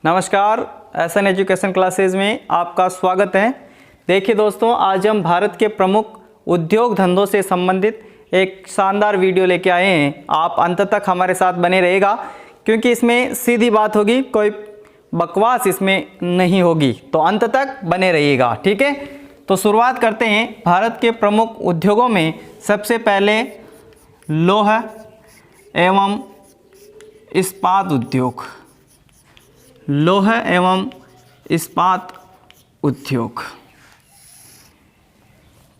नमस्कार, SN education classes में आपका स्वागत है। देखिए दोस्तों, आज हम भारत के प्रमुख उद्योग धंधों से संबंधित एक शानदार वीडियो लेके आए हैं। आप अंत तक हमारे साथ बने रहेगा क्योंकि इसमें सीधी बात होगी, कोई बकवास इसमें नहीं होगी, तो अंत तक बने रहिएगा। ठीक है, तो शुरुआत करते हैं। भारत के प्रमुख उद्योगों में सबसे पहले लौह एवं इस्पात उद्योग, लौह एवं इस्पात उद्योग।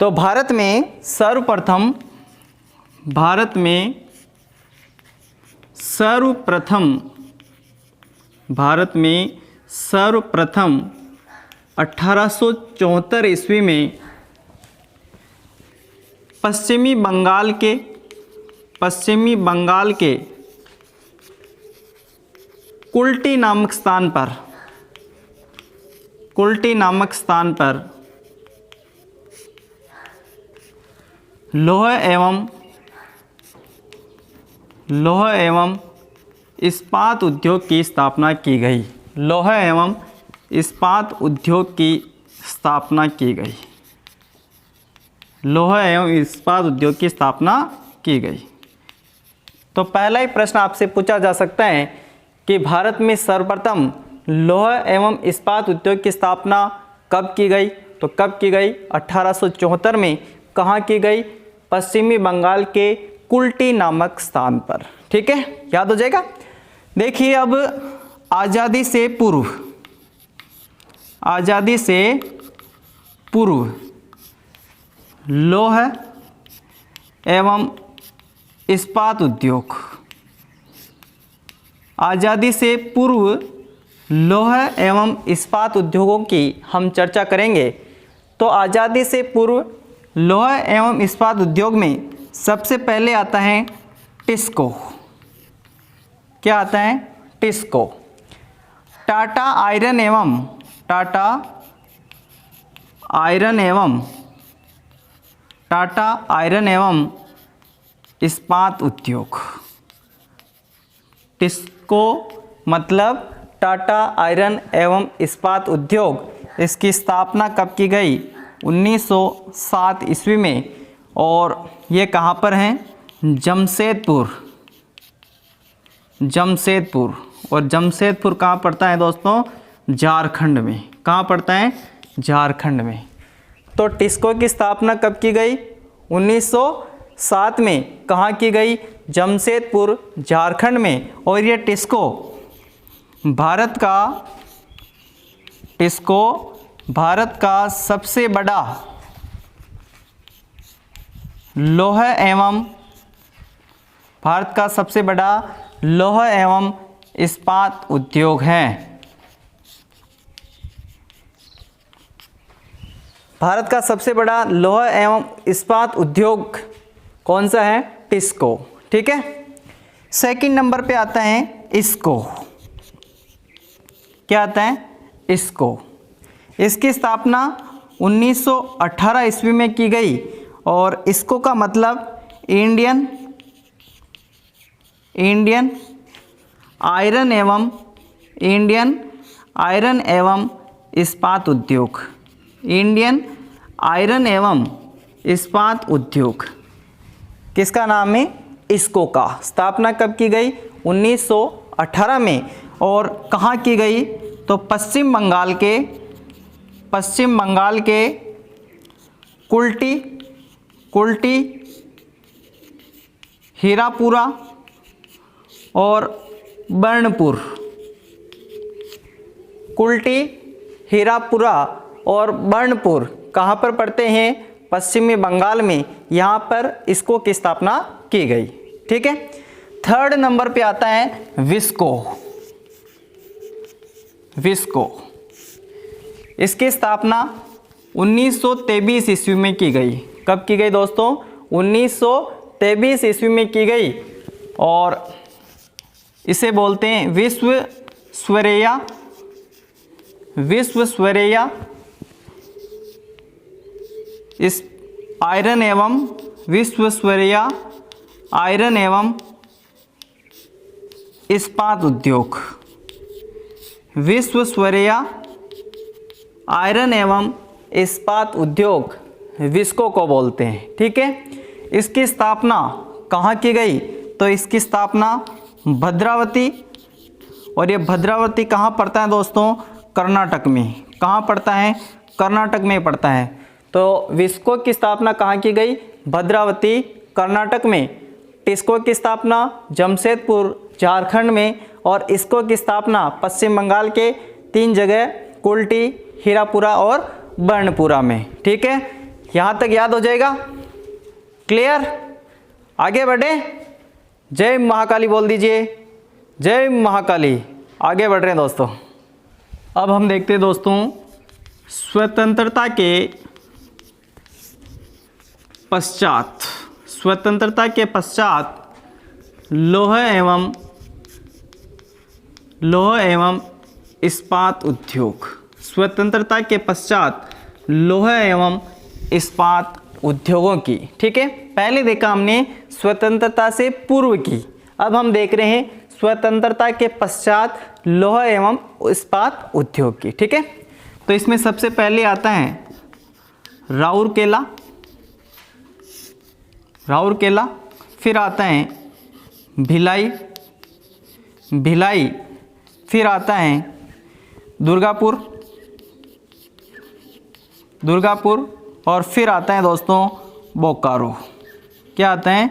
तो भारत में सर्वप्रथम 1874 ईस्वी में पश्चिमी बंगाल के कुल्टी नामक स्थान पर लौह एवं इस्पात उद्योग की स्थापना की गई। लौह एवं इस्पात उद्योग की स्थापना की गई। लौह एवं इस्पात उद्योग की स्थापना की गई। तो पहला ही प्रश्न आपसे पूछा जा सकता है कि भारत में सर्वप्रथम लौह एवं इस्पात उद्योग की स्थापना कब की गई? तो कब की गई? 1874 में। कहाँ की गई? पश्चिमी बंगाल के कुल्टी नामक स्थान पर। ठीक है, याद हो जाएगा। देखिए, अब आज़ादी से पूर्व लौह एवं इस्पात उद्योग, आज़ादी से पूर्व लौह एवं इस्पात उद्योगों की हम चर्चा करेंगे। तो आज़ादी से पूर्व लौह एवं इस्पात उद्योग में सबसे पहले आता है टिस्को। क्या आता है? टिस्को। टाटा आयरन एवं इस्पात उद्योग। टिस्को मतलब टाटा आयरन एवं इस्पात उद्योग। इसकी स्थापना कब की गई? 1907 ईस्वी में। और ये कहाँ पर है? जमशेदपुर। और जमशेदपुर कहाँ पड़ता है दोस्तों? झारखंड में। कहाँ पड़ता है? झारखंड में। तो टिस्को की स्थापना कब की गई? 1907 में। कहाँ की गई? जमशेदपुर, झारखंड में। और ये टिस्को भारत का सबसे बड़ा लौह एवं इस्पात उद्योग है। भारत का सबसे बड़ा लौह एवं इस्पात उद्योग कौन सा है? टिस्को। ठीक है। सेकंड नंबर पे आता है इसको। क्या आता है? इसको। इसकी स्थापना 1918 ईस्वी में की गई। और इसको का मतलब इंडियन आयरन एवं इस्पात उद्योग। इंडियन आयरन एवं इस्पात उद्योग किसका नाम है? इसको का। स्थापना कब की गई? 1918 में। और कहाँ की गई? तो पश्चिम बंगाल के कुल्टी, हीरापुरा और बर्नपुर। कुल्टी, हीरापुरा और बर्नपुर कहाँ पर पड़ते हैं? पश्चिमी बंगाल में। यहाँ पर इसको की स्थापना की गई। ठीक है। थर्ड नंबर पे आता है विस्को। इसकी स्थापना 1923 ईस्वी में की गई। कब की गई दोस्तों? 1923 ईस्वी में की गई। और इसे बोलते हैं विश्व स्वरैया इस आयरन एवं विश्वेश्वरैया आयरन एवं इस्पात उद्योग। विश्वेश्वरैया आयरन एवं इस्पात उद्योग विस्को को बोलते हैं। ठीक है, इसकी स्थापना कहाँ की गई? तो इसकी स्थापना भद्रावती, और ये भद्रावती कहाँ पड़ता है दोस्तों? कर्नाटक में। कहाँ पड़ता है? कर्नाटक में पड़ता है। तो विस्को की स्थापना कहाँ की गई? भद्रावती, कर्नाटक में। टिस्को की स्थापना जमशेदपुर, झारखंड में। और इसको की स्थापना पश्चिम बंगाल के 3 जगह, कुल्टी, हीरापुरा और बर्नपुरा में। ठीक है, यहाँ तक याद हो जाएगा? क्लियर? आगे बढ़े। जय महाकाली बोल दीजिए, जय महाकाली। आगे बढ़ रहे हैं दोस्तों। अब हम देखते हैं दोस्तों स्वतंत्रता के पश्चात लौह एवं इस्पात उद्योग। स्वतंत्रता के पश्चात लौह एवं इस्पात उद्योगों की। ठीक है, पहले देखा हमने स्वतंत्रता से पूर्व की, अब हम देख रहे हैं स्वतंत्रता के पश्चात लौह एवं इस्पात उद्योग की। ठीक है, तो इसमें सबसे पहले आता है राउरकेला, फिर आता है भिलाई, फिर आता है दुर्गापुर, और फिर आता है दोस्तों बोकारो। क्या आता है?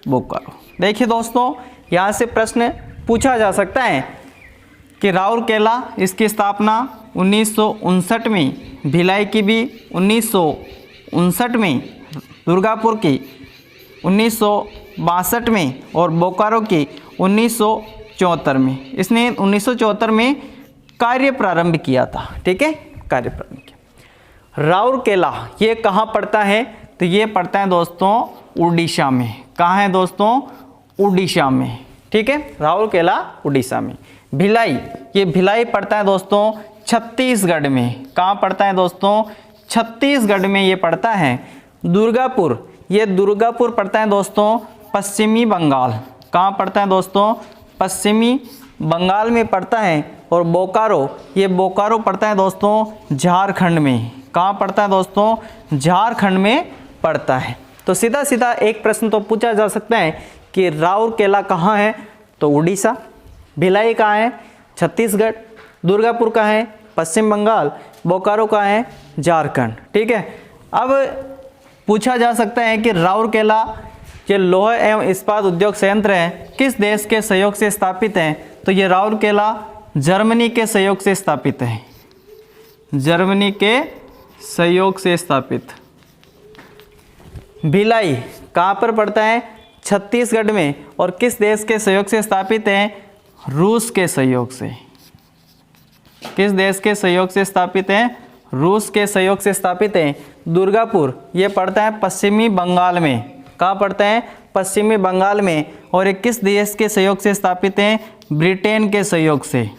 बोकारो। देखिए दोस्तों, यहाँ से प्रश्न पूछा जा सकता है कि राउरकेला, इसकी स्थापना 1959 में, भिलाई की भी 1959 में, दुर्गापुर की 1962 में और बोकारो की 1974 में। इसने 1974 में कार्य प्रारंभ किया था। ठीक है, कार्य प्रारंभ किया। राउरकेला ये कहाँ पड़ता है? तो ये पड़ता है दोस्तों उड़ीसा में। कहाँ है दोस्तों? उड़ीसा में। ठीक है, राउरकेला उड़ीसा में। भिलाई, ये भिलाई पड़ता है दोस्तों छत्तीसगढ़ में। कहाँ पड़ता है दोस्तों? छत्तीसगढ़ में ये पड़ता है। दुर्गापुर, ये दुर्गापुर पड़ता है दोस्तों पश्चिमी बंगाल। कहाँ पड़ता है दोस्तों? पश्चिमी बंगाल में पड़ता है। और बोकारो, ये बोकारो पड़ता है दोस्तों झारखंड में। कहाँ पड़ता है दोस्तों? झारखंड में पड़ता है। तो सीधा सीधा एक प्रश्न तो पूछा जा सकता है कि राउरकेला कहाँ है? तो उड़ीसा। भिलाई कहाँ है? छत्तीसगढ़। दुर्गापुर कहाँ है? पश्चिम बंगाल। बोकारो कहाँ है? झारखंड। ठीक है, अब पूछा जा सकता है कि राउरकेला ये लौह एवं इस्पात उद्योग संयंत्र है किस देश के सहयोग से स्थापित है? तो ये राउरकेला जर्मनी के सहयोग से स्थापित है। जर्मनी के सहयोग से स्थापित। भिलाई कहाँ पर पड़ता है? छत्तीसगढ़ में। और किस देश के सहयोग से स्थापित है? रूस के सहयोग से। किस देश के सहयोग से स्थापित है? रूस के सहयोग से स्थापित है। दुर्गापुर ये पड़ता है पश्चिमी बंगाल में। कहाँ पड़ता है? पश्चिमी बंगाल में। और ये किस देश के सहयोग से स्थापित है? ब्रिटेन के सहयोग से।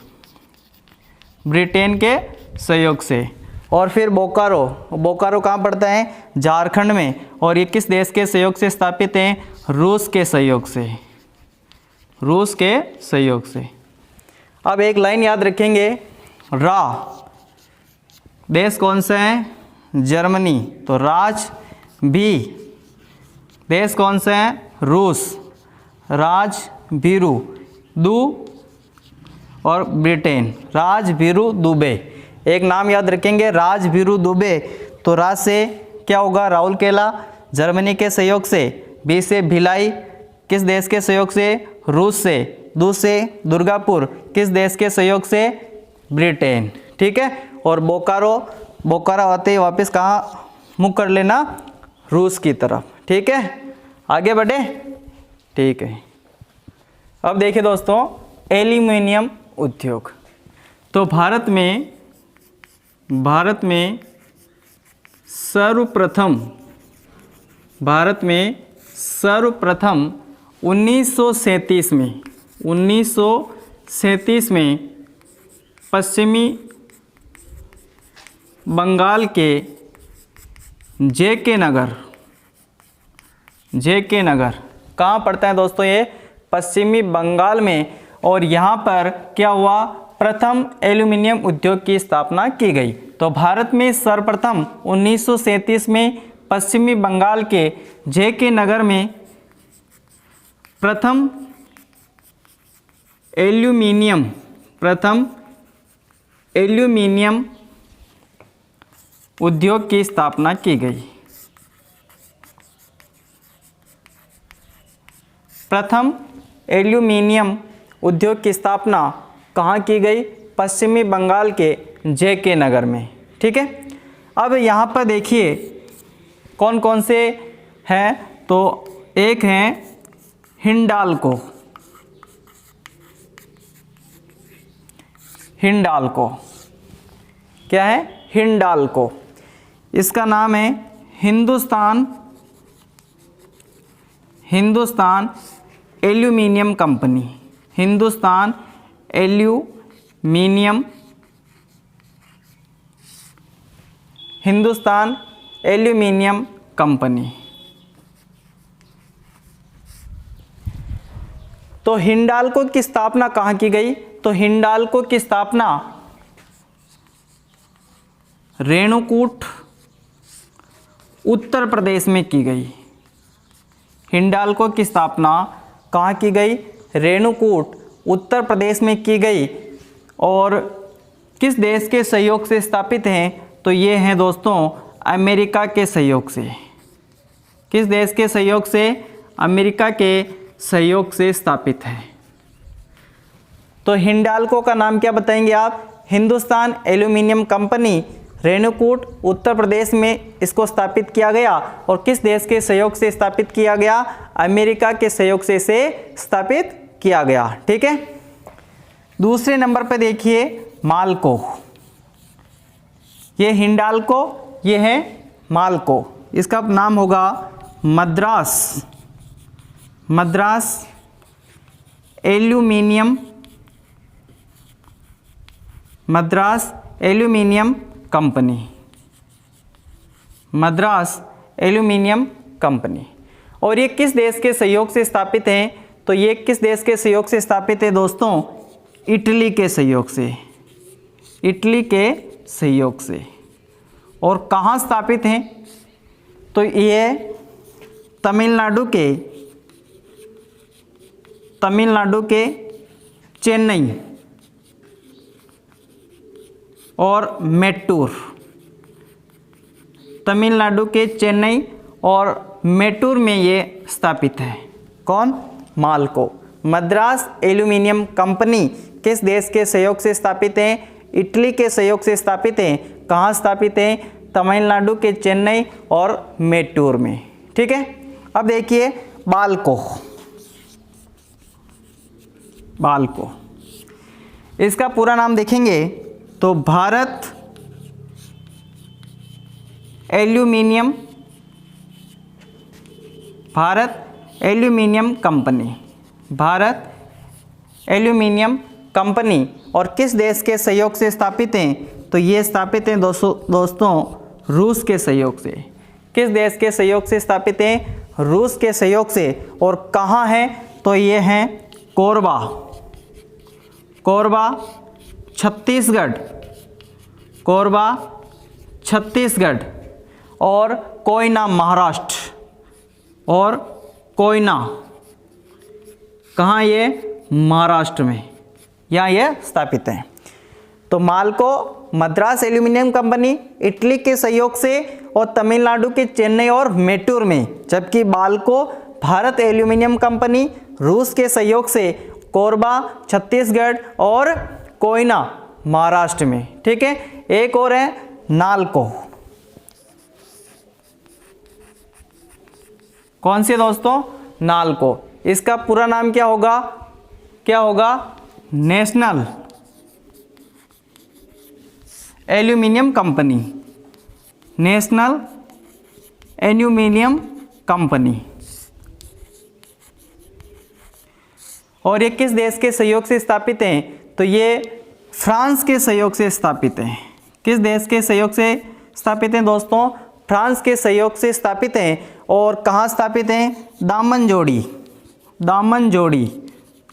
ब्रिटेन के सहयोग से। और फिर बोकारो, बोकारो कहाँ पड़ता है? झारखंड में। और ये किस देश के सहयोग से स्थापित है? रूस के सहयोग से। रूस के सहयोग से। अब एक लाइन याद रखेंगे, रा देश कौन सा है? जर्मनी। तो राज भी देश कौन सा है? रूस। राज भीरू दू और ब्रिटेन। राज भीरू दुबे। एक नाम याद रखेंगे, राज भीरू दुबे। तो राज से क्या होगा? राउरकेला जर्मनी के सहयोग से। बी से भिलाई किस देश के सहयोग से? रूस से। दू से दुर्गापुर किस देश के सहयोग से? ब्रिटेन। ठीक है, और बोकारो, बोकारो आते ही वापस कहाँ मुख कर लेना? रूस की तरफ। ठीक है, आगे बढ़े। ठीक है, अब देखिए दोस्तों एल्यूमिनियम उद्योग। तो भारत में सर्वप्रथम 1937 में पश्चिमी बंगाल के जेके नगर कहाँ पड़ता है दोस्तों? ये पश्चिमी बंगाल में। और यहाँ पर क्या हुआ? प्रथम एल्यूमिनियम उद्योग की स्थापना की गई? तो भारत में सर्वप्रथम 1937 में पश्चिमी बंगाल के जे.के. नगर में प्रथम एल्यूमिनियम उद्योग की स्थापना की गई। प्रथम एल्यूमिनियम उद्योग की स्थापना कहाँ की गई? पश्चिमी बंगाल के जे.के. नगर में। ठीक है, अब यहाँ पर देखिए कौन कौन से हैं। तो एक हैं हिंडाल्को, क्या है? हिंडाल्को। इसका नाम है Hindustan aluminium company. Hindustan aluminium company. तो हिंडाल्को की स्थापना कहाँ की गई? तो हिंडाल्को की स्थापना रेणुकूट उत्तर प्रदेश में की गई। हिंडाल्को की स्थापना कहाँ की गई? रेणुकूट उत्तर प्रदेश में की गई। और किस देश के सहयोग से स्थापित हैं? तो ये हैं दोस्तों अमेरिका के सहयोग से। किस देश के सहयोग से? अमेरिका के सहयोग से स्थापित है। तो हिंडाल्को का नाम क्या बताएंगे आप? हिंदुस्तान एल्यूमिनियम कंपनी, रेणुकूट उत्तर प्रदेश में इसको स्थापित किया गया। और किस देश के सहयोग से स्थापित किया गया? अमेरिका के सहयोग से इसे स्थापित किया गया। ठीक है, दूसरे नंबर पर देखिए मालको। ये हिंडाल्को, ये है मालको। इसका नाम होगा Madras aluminium company. Madras aluminium company. और ये किस देश के सहयोग से स्थापित हैं? तो ये किस देश के सहयोग से स्थापित है दोस्तों? इटली के सहयोग से। और कहाँ स्थापित हैं? तो ये तमिलनाडु के चेन्नई और मेट्टूर। तमिलनाडु के चेन्नई और मेट्टूर में ये स्थापित है। कौन? मालको। मद्रास एल्यूमिनियम कंपनी किस देश के सहयोग से स्थापित है? इटली के सहयोग से स्थापित है। कहाँ स्थापित है? तमिलनाडु के चेन्नई और मेट्टूर में। ठीक है, अब देखिए बाल्को। इसका पूरा नाम देखेंगे तो भारत एल्यूमिनियम कंपनी। और किस देश के सहयोग से स्थापित हैं? तो ये स्थापित हैं दोस्तों रूस के सहयोग से। किस देश के सहयोग से स्थापित हैं? रूस के सहयोग से। और कहाँ है? तो ये हैं कोरबा छत्तीसगढ़ और कोयना महाराष्ट्र। और कोयना कहाँ? ये महाराष्ट्र में, यहाँ ये स्थापित है। तो मालको मद्रास एल्यूमिनियम कंपनी इटली के सहयोग से और तमिलनाडु के चेन्नई और मेट्टूर में, जबकि बाल्को भारत एल्यूमिनियम कंपनी रूस के सहयोग से कोरबा छत्तीसगढ़ और कोयना महाराष्ट्र में। ठीक है, एक और है नालको। कौन सी दोस्तों? नालको। इसका पूरा नाम क्या होगा? National aluminium company. National aluminium company. और ये किस देश के सहयोग से स्थापित हैं? तो ये फ्रांस के सहयोग से स्थापित हैं। किस देश के सहयोग से स्थापित हैं दोस्तों? फ्रांस के सहयोग से स्थापित हैं। और कहाँ स्थापित हैं? दामन जोड़ी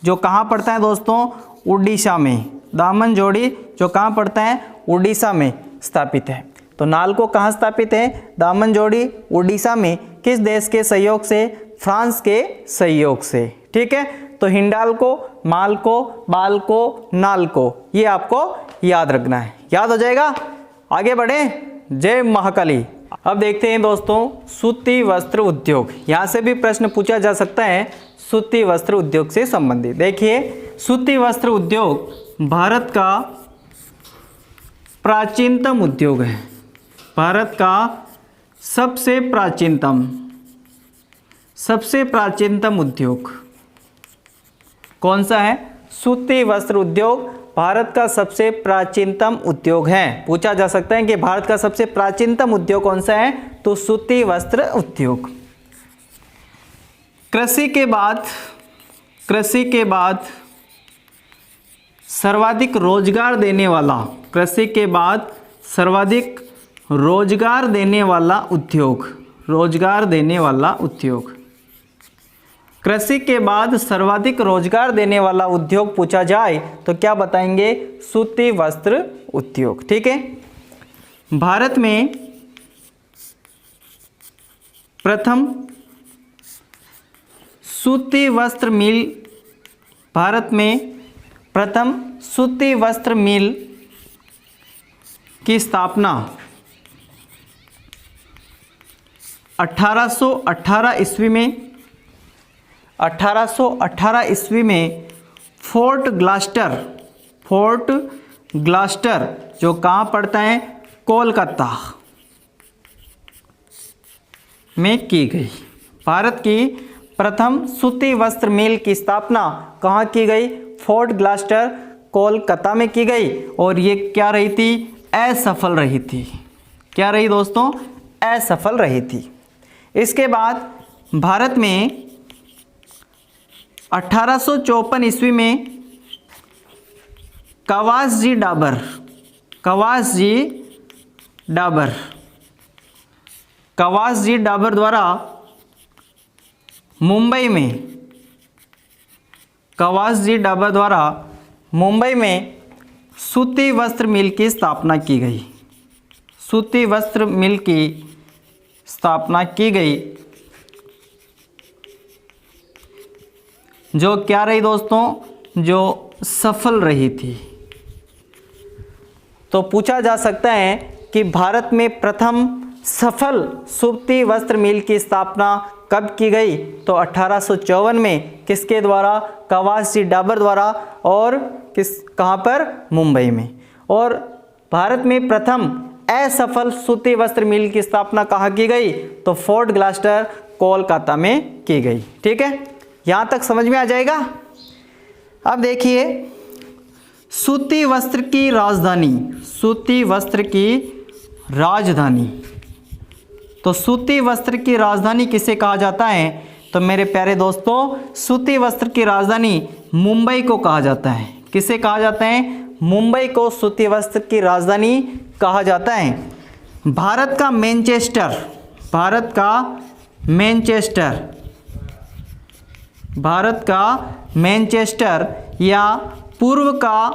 जो कहाँ पड़ता है दोस्तों? उड़ीसा में। दामनजोड़ी जो कहाँ पड़ता है, उड़ीसा में स्थापित है। तो नालको कहाँ स्थापित है, दामनजोड़ी उड़ीसा में। किस देश के सहयोग से, फ्रांस के सहयोग से। ठीक है, तो हिंडाल्को, मालको, बाल्को, नालको, ये आपको याद रखना है। याद हो जाएगा, आगे बढ़े। जय महाकाली। अब देखते हैं दोस्तों सूती वस्त्र उद्योग। यहाँ से भी प्रश्न पूछा जा सकता है सूती वस्त्र उद्योग से संबंधित। देखिए, सूती वस्त्र उद्योग भारत का प्राचीनतम उद्योग है। भारत का सबसे प्राचीनतम उद्योग कौन सा है, सूती वस्त्र उद्योग भारत का सबसे प्राचीनतम उद्योग है। पूछा जा सकता है कि भारत का सबसे प्राचीनतम उद्योग कौन सा है, तो सूती वस्त्र उद्योग। कृषि के बाद सर्वाधिक रोजगार देने वाला, कृषि के बाद सर्वाधिक रोजगार देने वाला उद्योग, रोजगार देने वाला उद्योग। कृषि के बाद सर्वाधिक रोजगार देने वाला उद्योग पूछा जाए तो क्या बताएंगे, सूती वस्त्र उद्योग। ठीक है, भारत में प्रथम सूती वस्त्र मिल, भारत में प्रथम सूती वस्त्र मिल की स्थापना 1818 ईस्वी में, 1818 ईस्वी में फोर्ट ग्लास्टर जो कहाँ पड़ता है, कोलकाता में की गई। भारत की प्रथम सूती वस्त्र मिल की स्थापना कहाँ की गई, फोर्ट ग्लास्टर कोलकाता में की गई। और ये क्या रही थी, असफल रही थी। क्या रही दोस्तों, असफल रही थी। इसके बाद भारत में 1854 ईस्वी में कवासजी डाबर द्वारा मुंबई में सूती वस्त्र मिल की स्थापना की गई। सूती वस्त्र मिल की स्थापना की गई, जो क्या रही दोस्तों, जो सफल रही थी। तो पूछा जा सकता है कि भारत में प्रथम सफल सूती वस्त्र मिल की स्थापना कब की गई, तो 1854 में। किसके द्वारा, कवासजी डाबर द्वारा। और कहाँ पर, मुंबई में। और भारत में प्रथम असफल सूती वस्त्र मिल की स्थापना कहाँ की गई, तो फोर्ट ग्लास्टर कोलकाता में की गई। ठीक है, यहाँ तक समझ में आ जाएगा। अब देखिए, सूती वस्त्र की राजधानी, सूती वस्त्र की राजधानी। तो सूती वस्त्र की राजधानी किसे कहा जाता है, तो मेरे प्यारे दोस्तों सूती वस्त्र की राजधानी मुंबई को कहा जाता है। किसे कहा जाता है, मुंबई को सूती वस्त्र की राजधानी कहा जाता है। भारत का मैनचेस्टर या पूर्व का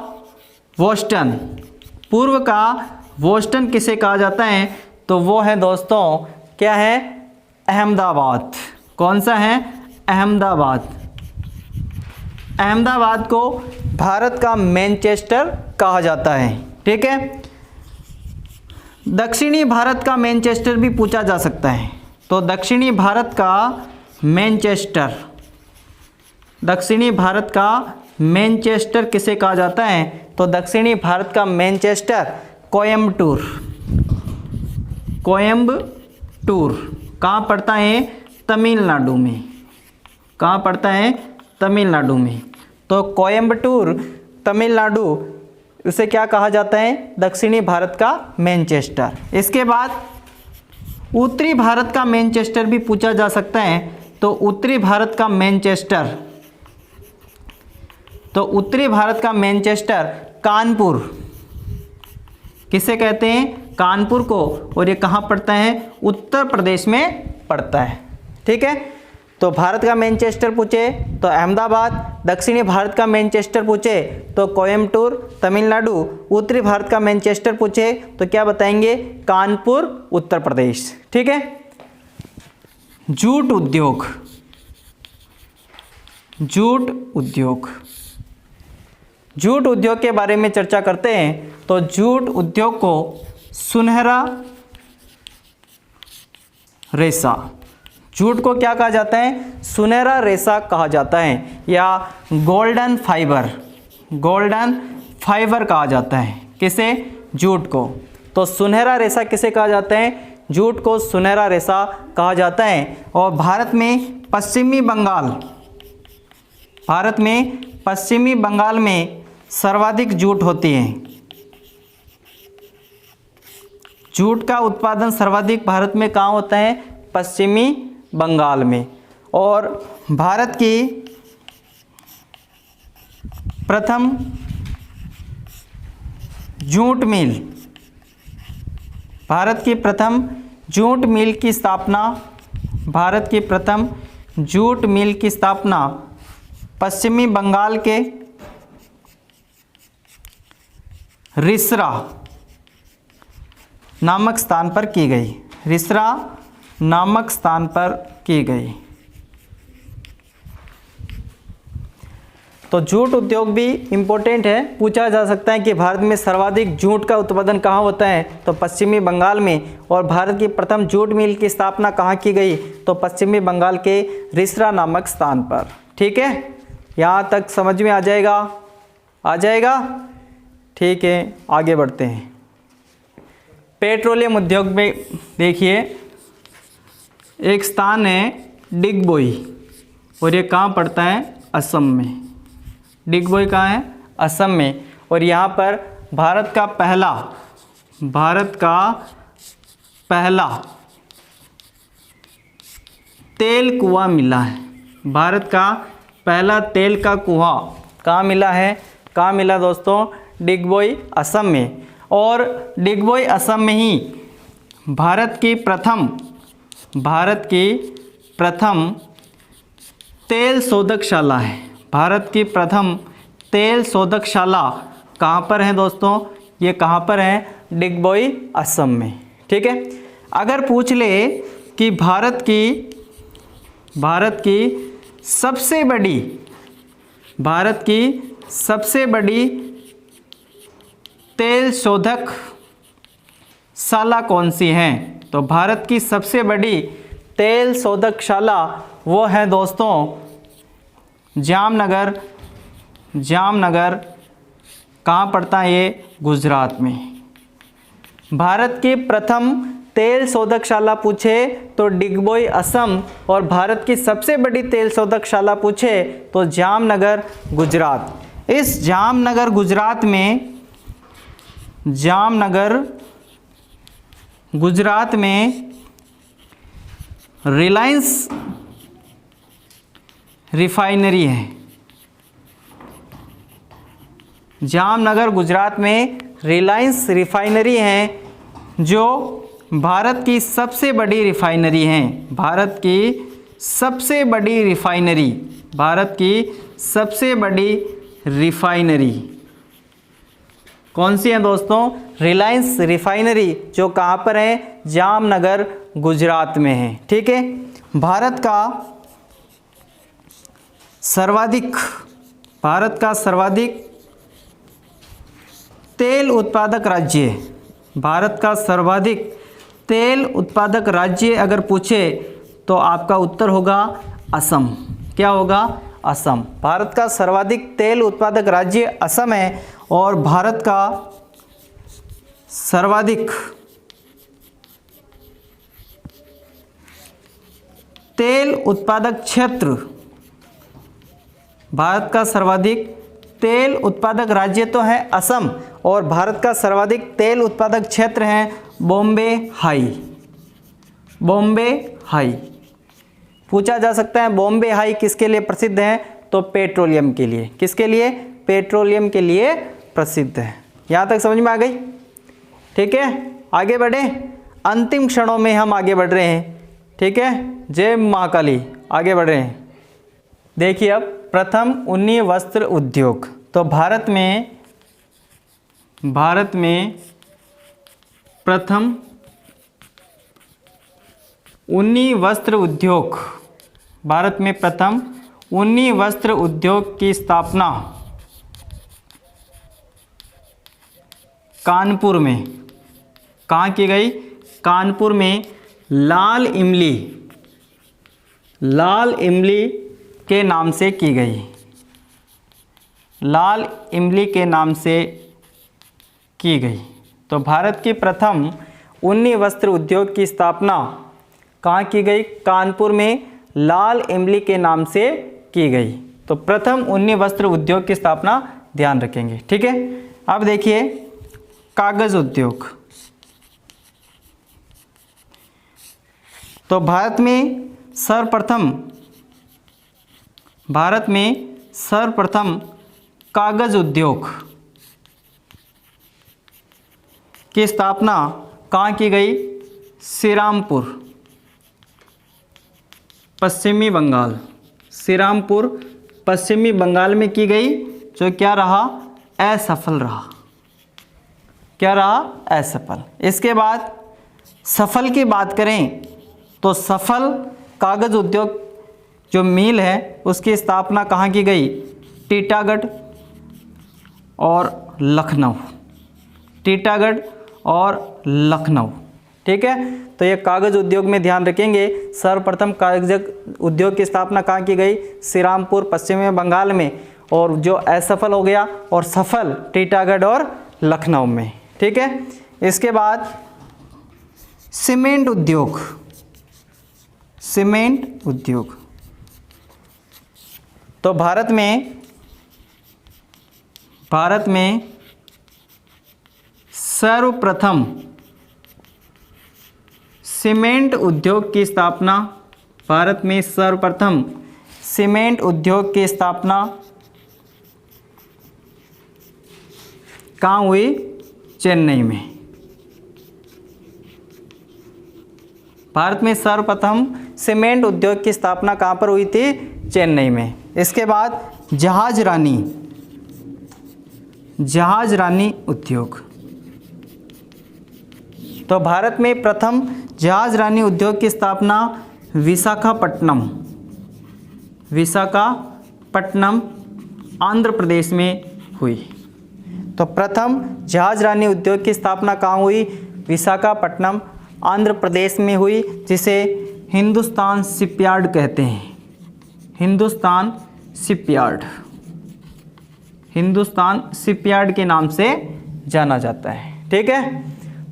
बोस्टन किसे कहा जाता है, तो वो है दोस्तों क्या है, अहमदाबाद। कौन सा है, अहमदाबाद। अहमदाबाद को भारत का मैनचेस्टर कहा जाता है। ठीक है, दक्षिणी भारत का मैनचेस्टर भी पूछा जा सकता है। तो दक्षिणी भारत का मैनचेस्टर किसे कहा जाता है, तो दक्षिणी भारत का मैनचेस्टर कोयम्बटूर कहाँ पड़ता है, तमिलनाडु में। कहाँ पड़ता है, तमिलनाडु में। तो कोयम्बटूर तमिलनाडु, उसे क्या कहा जाता है, दक्षिणी भारत का मैनचेस्टर। इसके बाद उत्तरी भारत का मैनचेस्टर भी पूछा जा सकता है। तो उत्तरी भारत का मैनचेस्टर कानपुर किसे कहते हैं, कानपुर को। और ये कहाँ पड़ता है, उत्तर प्रदेश में पड़ता है। ठीक है, तो भारत का मैनचेस्टर पूछे तो अहमदाबाद, दक्षिणी भारत का मैनचेस्टर पूछे तो कोयम्बटूर तमिलनाडु, उत्तरी भारत का मैनचेस्टर पूछे तो क्या बताएंगे, कानपुर उत्तर प्रदेश। ठीक है। जूट उद्योग, जूट उद्योग, जूट उद्योग के बारे में चर्चा करते हैं तो जूट उद्योग को सुनहरा रेशा, जूट को क्या कहा जाता है, सुनहरा रेशा कहा जाता है या गोल्डन फाइबर, गोल्डन फाइबर कहा जाता है। किसे, जूट को। तो सुनहरा रेशा किसे कहा जाता है, जूट को सुनहरा रेशा कहा जाता है। और भारत में पश्चिमी बंगाल, भारत में पश्चिमी बंगाल में सर्वाधिक जूट होती है। जूट का उत्पादन सर्वाधिक भारत में कहाँ होता है, पश्चिमी बंगाल में। और भारत की प्रथम जूट मिल, भारत की प्रथम जूट मिल की स्थापना, भारत की प्रथम जूट मिल की स्थापना पश्चिमी बंगाल के रिसरा नामक स्थान पर की गई, रिसरा नामक स्थान पर की गई। तो जूट उद्योग भी इम्पोर्टेंट है, पूछा जा सकता है कि भारत में सर्वाधिक जूट का उत्पादन कहाँ होता है तो पश्चिमी बंगाल में। और भारत की प्रथम जूट मिल की स्थापना कहाँ की गई तो पश्चिमी बंगाल के रिसरा नामक स्थान पर। ठीक है, यहाँ तक समझ में आ जाएगा, आ जाएगा। ठीक है, आगे बढ़ते हैं। पेट्रोलियम उद्योग में देखिए, एक स्थान है डिगबोई और ये कहाँ पड़ता है, असम में। डिगबोई कहाँ है, असम में। और यहाँ पर भारत का पहला तेल कुआं मिला है। भारत का पहला तेल का कुआं कहाँ मिला है, कहाँ मिला दोस्तों, डिगबोई असम में। और डिगबोई असम में ही भारत की प्रथम तेल शोधकशाला है। भारत की प्रथम तेल शोधकशाला कहाँ पर है दोस्तों, ये कहाँ पर है, डिगबोई असम में। ठीक है। अगर पूछ ले कि भारत की सबसे बड़ी तेल शोधकशाला कौन सी है तो भारत की सबसे बड़ी तेल शोधकशाला वो है दोस्तों जामनगर कहाँ पड़ता है, ये गुजरात में। भारत की प्रथम तेल शोधकशाला पूछे तो डिगबोई असम, और भारत की सबसे बड़ी तेल शोधकशाला पूछे तो जामनगर गुजरात। इस जामनगर गुजरात में रिलायंस रिफाइनरी है। जामनगर गुजरात में रिलायंस रिफाइनरी है जो भारत की सबसे बड़ी रिफाइनरी है। भारत की सबसे बड़ी रिफाइनरी कौन सी है दोस्तों, रिलायंस रिफाइनरी, जो कहाँ पर है, जामनगर गुजरात में है। ठीक है। भारत का सर्वाधिक तेल उत्पादक राज्य, भारत का सर्वाधिक तेल उत्पादक राज्य अगर पूछे तो आपका उत्तर होगा असम। क्या होगा, असम। भारत का सर्वाधिक तेल उत्पादक राज्य असम है। और भारत का सर्वाधिक तेल उत्पादक क्षेत्र, भारत का सर्वाधिक तेल उत्पादक राज्य तो है असम, और भारत का सर्वाधिक तेल उत्पादक क्षेत्र है बॉम्बे हाई। पूछा जा सकता है बॉम्बे हाई किसके लिए प्रसिद्ध है तो पेट्रोलियम के लिए। किसके लिए, पेट्रोलियम के लिए प्रसिद्ध है। यहाँ तक समझ में आ गई। ठीक है, आगे बढ़े। अंतिम क्षणों में हम आगे बढ़ रहे हैं। ठीक है, जय महाकाली, आगे बढ़ रहे हैं। देखिए अब प्रथम ऊनी वस्त्र उद्योग। तो भारत में प्रथम ऊनी वस्त्र उद्योग, भारत में प्रथम ऊनी वस्त्र उद्योग की स्थापना कानपुर में, कहाँ की गई? कानपुर में लाल इमली के नाम से की गई। लाल इमली के नाम से की गई। तो भारत की प्रथम ऊनी वस्त्र उद्योग की स्थापना कहाँ की गई? कानपुर में लाल इमली के नाम से की गई। तो प्रथम ऊनी वस्त्र उद्योग की स्थापना ध्यान रखेंगे, ठीक है। अब देखिए कागज उद्योग। तो भारत में सर्वप्रथम कागज उद्योग की स्थापना कहाँ की गई? श्रीरामपुर, पश्चिमी बंगाल। श्रीरामपुर पश्चिमी बंगाल में की गई, जो क्या रहा? असफल रहा। क्या रहा? असफल। इसके बाद सफल की बात करें तो सफल कागज उद्योग जो मिल है उसकी स्थापना कहाँ की गई? टीटागढ़ और लखनऊ। टीटागढ़ और लखनऊ, ठीक है। तो ये कागज उद्योग में ध्यान रखेंगे, सर्वप्रथम कागज उद्योग की स्थापना कहाँ की गई? श्रीरामपुर पश्चिमी बंगाल में, और जो असफल हो गया और सफल टीटागढ़ और लखनऊ में, ठीक है। इसके बाद सीमेंट उद्योग। तो भारत में सर्वप्रथम सीमेंट उद्योग की स्थापना, भारत में सर्वप्रथम सीमेंट उद्योग की स्थापना कहाँ हुई? चेन्नई में। भारत में सर्वप्रथम सीमेंट उद्योग की स्थापना कहाँ पर हुई थी? चेन्नई में। इसके बाद जहाज रानी उद्योग। तो भारत में प्रथम जहाज रानी उद्योग की स्थापना विशाखापट्टनम आंध्र प्रदेश में हुई। तो प्रथम जहाज रानी उद्योग की स्थापना कहाँ हुई? विशाखापट्टनम आंध्र प्रदेश में हुई, जिसे हिंदुस्तान शिपयार्ड कहते हैं। हिंदुस्तान शिपयार्ड के नाम से जाना जाता है, ठीक है।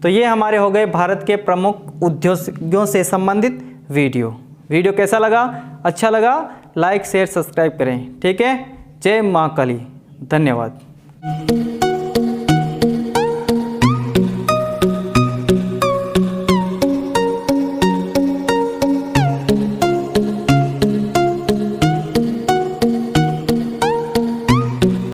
तो ये हमारे हो गए भारत के प्रमुख उद्योगों से संबंधित वीडियो कैसा लगा? अच्छा लगा लाइक शेयर सब्सक्राइब करें, ठीक है। जय मां काली, धन्यवाद।